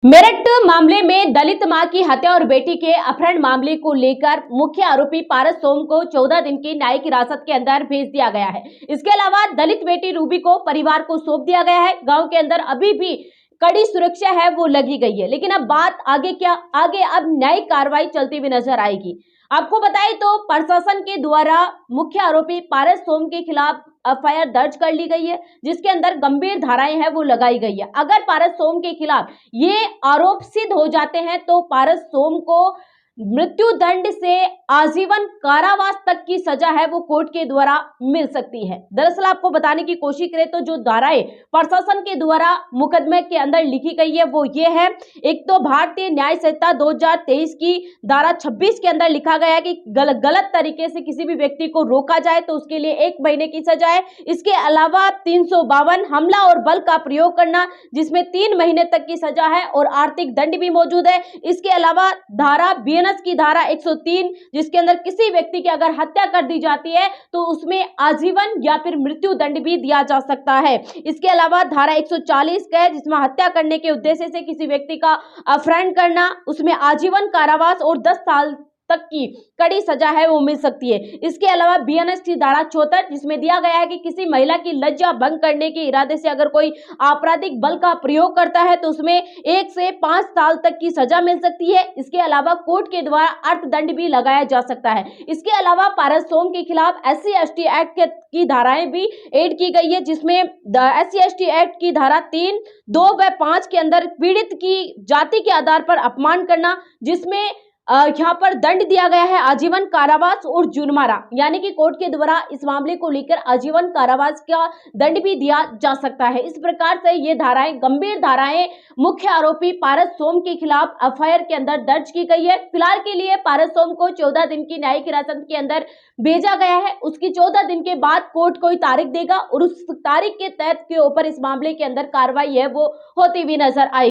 मेरठ मामले में दलित मां की हत्या और बेटी के अपहरण मामले को लेकर मुख्य आरोपी पारस सोम को 14 दिन की न्यायिक हिरासत के अंदर भेज दिया गया है। इसके अलावा दलित बेटी रूबी को परिवार को सौंप दिया गया है। गांव के अंदर अभी भी कड़ी सुरक्षा है वो लगी गई है। लेकिन अब बात आगे अब न्यायिक कार्रवाई चलती हुई नजर आएगी। आपको बताएं तो प्रशासन के द्वारा मुख्य आरोपी पारस सोम के खिलाफ एफआईआर दर्ज कर ली गई है, जिसके अंदर गंभीर धाराएं हैं वो लगाई गई है। अगर पारस सोम के खिलाफ ये आरोप सिद्ध हो जाते हैं तो पारस सोम को मृत्यु दंड से आजीवन कारावास तक की सजा है वो कोर्ट के द्वारा मिल सकती है। दरअसल आपको बताने की कोशिश करें तो जो धाराएं प्रशासन के द्वारा मुकदमे के अंदर लिखी गई है वो ये है। एक तो भारतीय न्याय संहिता 2023 की धारा 26 के अंदर लिखा गया है कि गलत तरीके से किसी भी व्यक्ति को रोका जाए तो उसके लिए 1 महीने की सजा है। इसके अलावा 352 हमला और बल का प्रयोग करना, जिसमें 3 महीने तक की सजा है और आर्थिक दंड भी मौजूद है। इसके अलावा धारा बीएनएस की धारा 103, जिसके अंदर किसी व्यक्ति की अगर हत्या कर दी जाती है तो उसमें आजीवन या फिर मृत्यु दंड भी दिया जा सकता है। इसके अलावा धारा 140 का है, जिसमें हत्या करने के उद्देश्य से किसी व्यक्ति का अपहरण करना, उसमें आजीवन कारावास और 10 साल तक की कड़ी सजा है वो मिल सकती है। इसके अलावा बीएनएस की धारा 74, जिसमें दिया गया है कि किसी महिला की लज्जा भंग करने के इरादे से अगर कोई आपराधिक बल का प्रयोग करता है तो उसमें 1 से 5 साल तक की सजा मिल सकती है। इसके अलावा कोर्ट के द्वारा अर्थदंड भी लगाया जा सकता है। इसके अलावा पारस सोम के खिलाफ SC/ST एक्ट की धाराएं भी ऐड की गई है, जिसमें SC/ST एक्ट की धारा 3, 2 व 5 के अंदर पीड़ित की जाति के आधार पर अपमान करना, जिसमें यहाँ पर दंड दिया गया है आजीवन कारावास और जुर्माना, यानी कि कोर्ट के द्वारा इस मामले को लेकर आजीवन कारावास का दंड भी दिया जा सकता है। इस प्रकार से ये धाराएं, गंभीर धाराएं मुख्य आरोपी पारस सोम के खिलाफ एफआईआर के अंदर दर्ज की गई है। फिलहाल के लिए पारस सोम को 14 दिन की न्यायिक हिरासत के अंदर भेजा गया है। उसकी 14 दिन के बाद कोर्ट कोई तारीख देगा और उस तारीख के तहत के ऊपर इस मामले के अंदर कार्रवाई है वो होती हुई नजर आएगी।